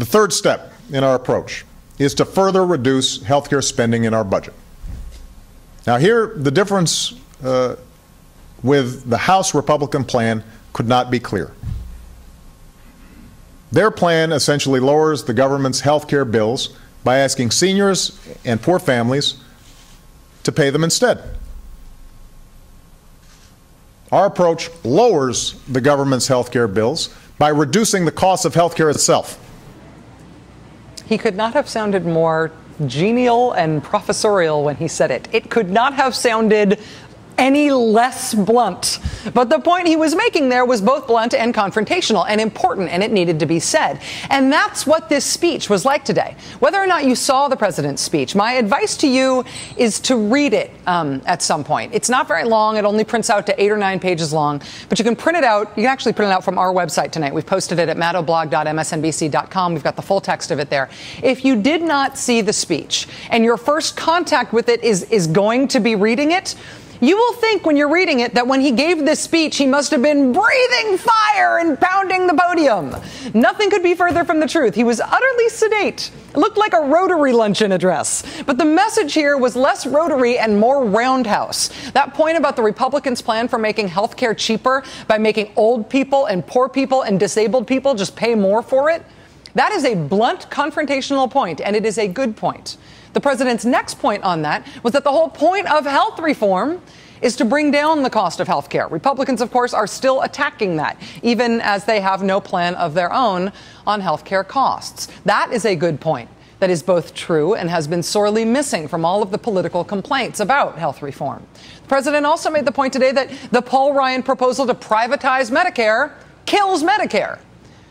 The third step in our approach is to further reduce healthcare spending in our budget. Now here, the difference with the House Republican plan could not be clearer. Their plan essentially lowers the government's health care bills by asking seniors and poor families to pay them instead. Our approach lowers the government's health care bills by reducing the cost of health care itself. He could not have sounded more genial and professorial when he said it. It could not have sounded any less blunt. But the point he was making there was both blunt and confrontational and important, and it needed to be said. And that's what this speech was like today. Whether or not you saw the president's speech, my advice to you is to read it at some point. It's not very long. It only prints out to 8 or 9 pages long. But you can print it out. You can actually print it out from our website tonight. We've posted it at maddowblog.msnbc.com. We've got the full text of it there. If you did not see the speech and your first contact with it is going to be reading it, you will think when you're reading it that when he gave this speech, he must have been breathing fire and pounding the podium. Nothing could be further from the truth. He was utterly sedate. It looked like a Rotary luncheon address. But the message here was less Rotary and more roundhouse. That point about the Republicans' plan for making health care cheaper by making old people and poor people and disabled people just pay more for it, that is a blunt, confrontational point, and it is a good point. The president's next point on that was that the whole point of health reform is to bring down the cost of health care. Republicans, of course, are still attacking that, even as they have no plan of their own on health care costs. That is a good point that is both true and has been sorely missing from all of the political complaints about health reform. The president also made the point today that the Paul Ryan proposal to privatize Medicare kills Medicare.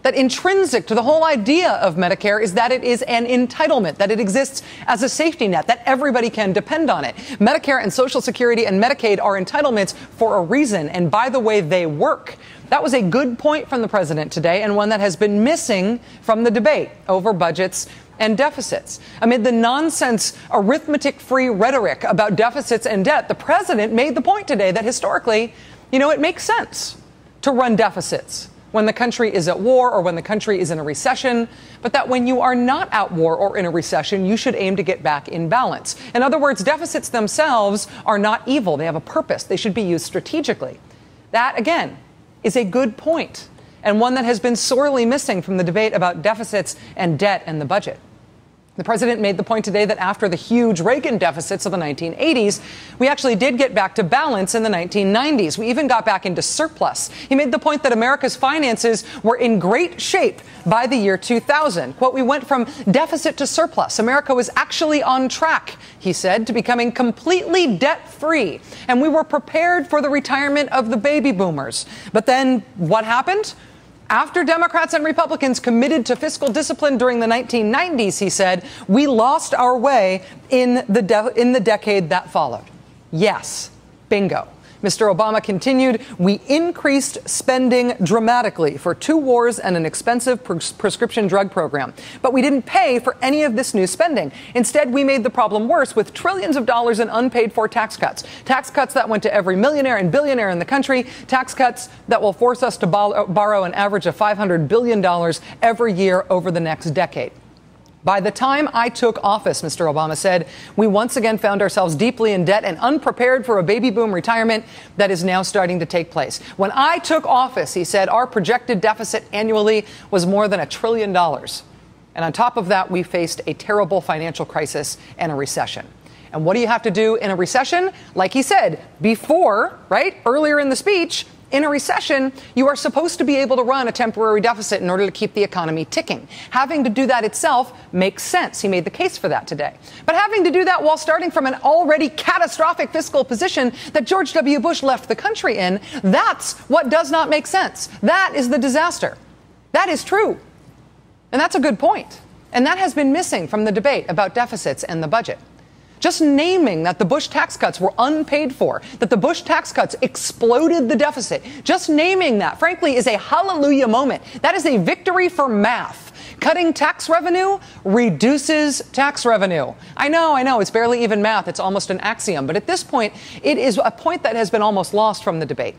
That intrinsic to the whole idea of Medicare is that it is an entitlement, that it exists as a safety net, that everybody can depend on it. Medicare and Social Security and Medicaid are entitlements for a reason, and by the way, they work. That was a good point from the president today, and one that has been missing from the debate over budgets and deficits. Amid the nonsense, arithmetic-free rhetoric about deficits and debt, the president made the point today that historically, it makes sense to run deficits when the country is at war or when the country is in a recession, but that when you are not at war or in a recession, you should aim to get back in balance. In other words, deficits themselves are not evil. They have a purpose. They should be used strategically. That, again, is a good point, and one that has been sorely missing from the debate about deficits and debt and the budget. The president made the point today that after the huge Reagan deficits of the 1980s, we actually did get back to balance in the 1990s. We even got back into surplus. He made the point that America's finances were in great shape by the year 2000. Quote, we went from deficit to surplus. America was actually on track, he said, to becoming completely debt-free. And we were prepared for the retirement of the baby boomers. But then what happened? After Democrats and Republicans committed to fiscal discipline during the 1990s, he said, we lost our way in the decade that followed. Yes, bingo. Mr. Obama continued, we increased spending dramatically for 2 wars and an expensive prescription drug program. But we didn't pay for any of this new spending. Instead, we made the problem worse with trillions of dollars in unpaid for tax cuts. Tax cuts that went to every millionaire and billionaire in the country. Tax cuts that will force us to borrow an average of $500 billion every year over the next decade. By the time I took office, Mr. Obama said, we once again found ourselves deeply in debt and unprepared for a baby boom retirement that is now starting to take place. When I took office, he said, our projected deficit annually was more than $1 trillion. And on top of that, we faced a terrible financial crisis and a recession. And what do you have to do in a recession? Like he said before, right, earlier in the speech, in a recession, you are supposed to be able to run a temporary deficit in order to keep the economy ticking. Having to do that itself makes sense. He made the case for that today. But having to do that while starting from an already catastrophic fiscal position that George W. Bush left the country in, that's what does not make sense. That is the disaster. That is true. And that's a good point. And that has been missing from the debate about deficits and the budget. Just naming that the Bush tax cuts were unpaid for, that the Bush tax cuts exploded the deficit, just naming that, frankly, is a hallelujah moment. That is a victory for math. Cutting tax revenue reduces tax revenue. I know, it's barely even math. It's almost an axiom. But at this point, it is a point that has been almost lost from the debate.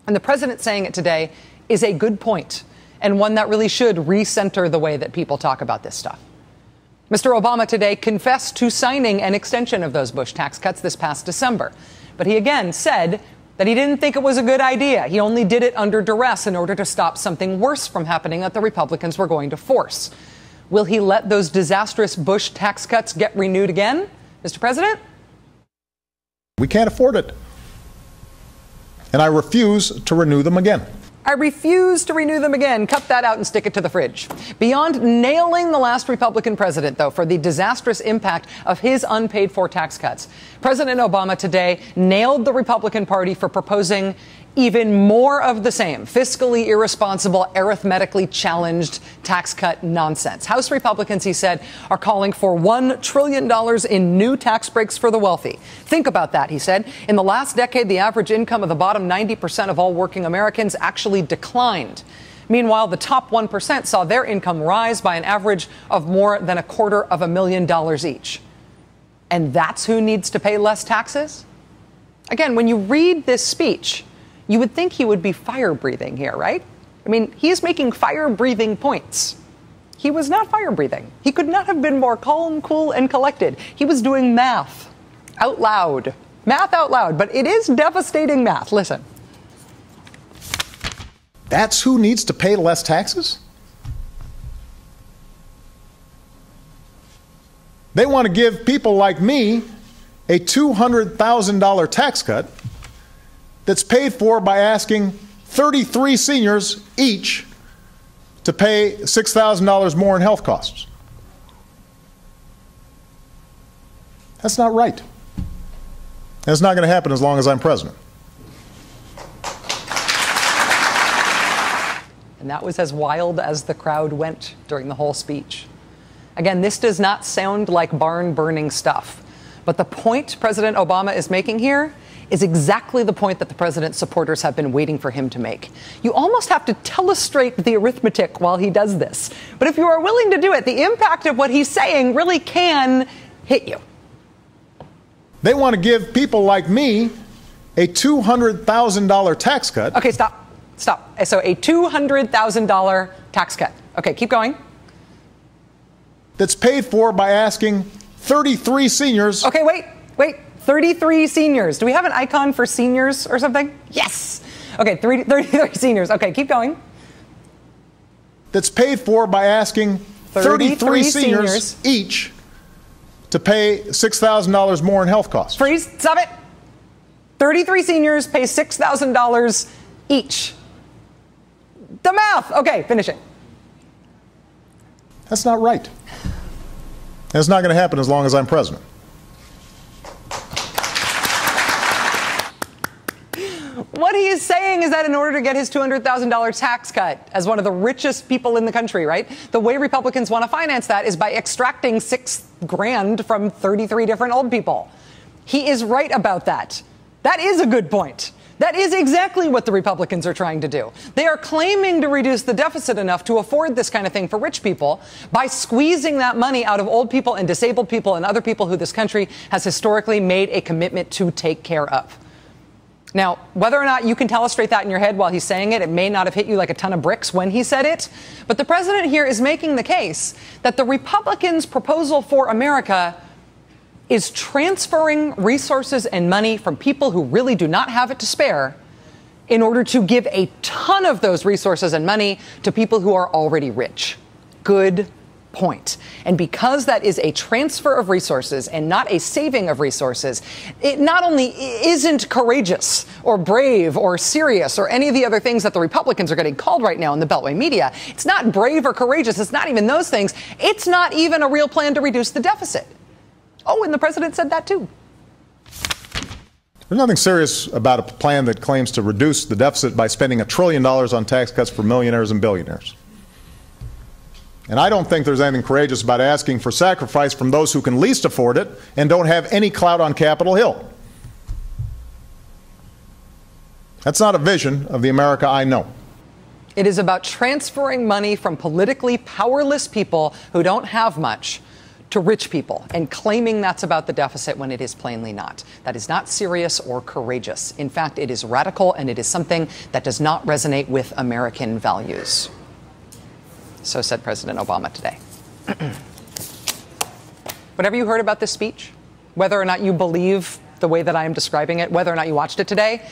And the president saying it today is a good point. and one that really should recenter the way that people talk about this stuff. Mr. Obama today confessed to signing an extension of those Bush tax cuts this past December. But he again said that he didn't think it was a good idea. He only did it under duress in order to stop something worse from happening that the Republicans were going to force. Will he let those disastrous Bush tax cuts get renewed again, Mr. President? We can't afford it. And I refuse to renew them again. I refuse to renew them again. Cut that out and stick it to the fridge. Beyond nailing the last Republican president, though, for the disastrous impact of his unpaid-for tax cuts, President Obama today nailed the Republican Party for proposing even more of the same fiscally irresponsible, arithmetically challenged tax cut nonsense. House Republicans, he said, are calling for $1 trillion in new tax breaks for the wealthy. Think about that, he said. In the last decade, the average income of the bottom 90% of all working Americans actually declined. Meanwhile, the top 1% saw their income rise by an average of more than $250,000 each. And that's who needs to pay less taxes? Again, when you read this speech, you would think he would be fire-breathing here, right? I mean, he is making fire-breathing points. He was not fire-breathing. He could not have been more calm, cool, and collected. He was doing math out loud. Math out loud, but it is devastating math. Listen. That's who needs to pay less taxes? They want to give people like me a $200,000 tax cut that's paid for by asking 33 seniors each to pay $6,000 more in health costs. That's not right. And it's not going to happen as long as I'm president. And that was as wild as the crowd went during the whole speech. Again, this does not sound like barn-burning stuff. But the point President Obama is making here is exactly the point that the president's supporters have been waiting for him to make. You almost have to telestrate the arithmetic while he does this. But if you are willing to do it, the impact of what he's saying really can hit you. They want to give people like me a $200,000 tax cut. Okay, stop. So a $200,000 tax cut. Okay, keep going. That's paid for by asking 33 seniors. Okay, wait. 33 seniors. Do we have an icon for seniors or something? Yes. Okay, 33 seniors. Okay, keep going. That's paid for by asking 33 seniors each to pay $6,000 more in health costs. Freeze. Stop it. 33 seniors pay $6,000 each. The math. Okay, finish it. That's not right. And it's not going to happen as long as I'm president. What he is saying is that in order to get his $200,000 tax cut as one of the richest people in the country, right, the way Republicans want to finance that is by extracting $6,000 from 33 different old people. He is right about that. That is a good point. That is exactly what the Republicans are trying to do. They are claiming to reduce the deficit enough to afford this kind of thing for rich people by squeezing that money out of old people and disabled people and other people who this country has historically made a commitment to take care of. Now, whether or not you can telestrate that in your head while he's saying it, it may not have hit you like a ton of bricks when he said it. But the president here is making the case that the Republicans' proposal for America is transferring resources and money from people who really do not have it to spare in order to give a ton of those resources and money to people who are already rich. Good point. And because that is a transfer of resources and not a saving of resources, it not only isn't courageous or brave or serious or any of the other things that the Republicans are getting called right now in the Beltway media. It's not brave or courageous. It's not even those things. It's not even a real plan to reduce the deficit. Oh, and the president said that too. There's nothing serious about a plan that claims to reduce the deficit by spending $1 trillion on tax cuts for millionaires and billionaires. And I don't think there's anything courageous about asking for sacrifice from those who can least afford it and don't have any clout on Capitol Hill. That's not a vision of the America I know. It is about transferring money from politically powerless people who don't have much to rich people and claiming that's about the deficit when it is plainly not. That is not serious or courageous. In fact, it is radical and it is something that does not resonate with American values. So said President Obama today. Whatever you heard about this speech, whether or not you believe the way that I am describing it, whether or not you watched it today,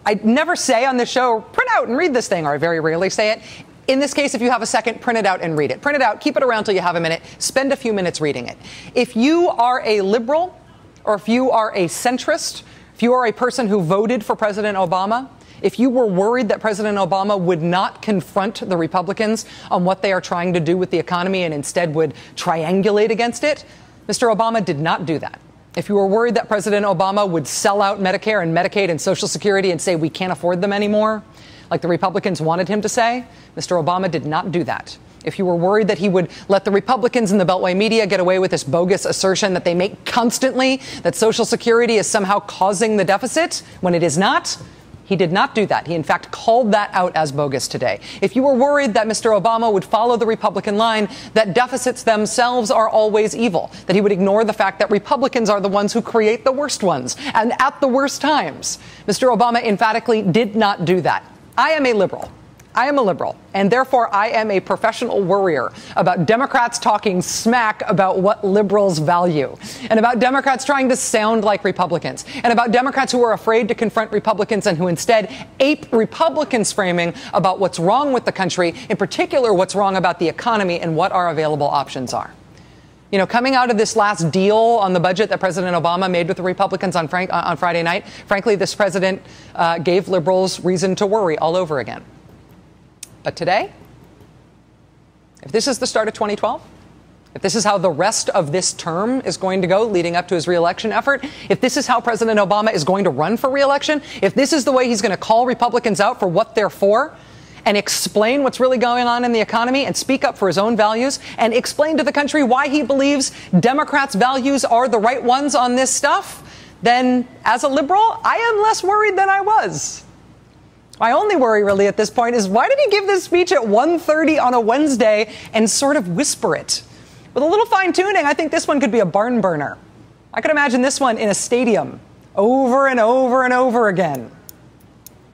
I never say on this show, print out and read this thing, or I very rarely say it. In this case, if you have a second, print it out and read it. Print it out, keep it around till you have a minute, spend a few minutes reading it. If you are a liberal, or if you are a centrist, if you are a person who voted for President Obama, if you were worried that President Obama would not confront the Republicans on what they are trying to do with the economy and instead would triangulate against it, Mr. Obama did not do that. If you were worried that President Obama would sell out Medicare and Medicaid and Social Security and say we can't afford them anymore, like the Republicans wanted him to say, Mr. Obama did not do that. If you were worried that he would let the Republicans and the Beltway media get away with this bogus assertion that they make constantly, that Social Security is somehow causing the deficit when it is not, he did not do that. He, in fact, called that out as bogus today. If you were worried that Mr. Obama would follow the Republican line, that deficits themselves are always evil, that he would ignore the fact that Republicans are the ones who create the worst ones and at the worst times, Mr. Obama emphatically did not do that. I am a liberal. I am a liberal, and therefore I am a professional worrier about Democrats talking smack about what liberals value, and about Democrats trying to sound like Republicans, and about Democrats who are afraid to confront Republicans and who instead ape Republicans' framing about what's wrong with the country, in particular what's wrong about the economy and what our available options are. You know, coming out of this last deal on the budget that President Obama made with the Republicans on Friday night, frankly, this president gave liberals reason to worry all over again. But today, if this is the start of 2012, if this is how the rest of this term is going to go leading up to his reelection effort, if this is how President Obama is going to run for reelection, if this is the way he's going to call Republicans out for what they're for and explain what's really going on in the economy and speak up for his own values and explain to the country why he believes Democrats' values are the right ones on this stuff, then as a liberal, I am less worried than I was. My only worry really at this point is why did he give this speech at 1:30 on a Wednesday and sort of whisper it? With a little fine tuning, I think this one could be a barn burner. I could imagine this one in a stadium over and over and over again.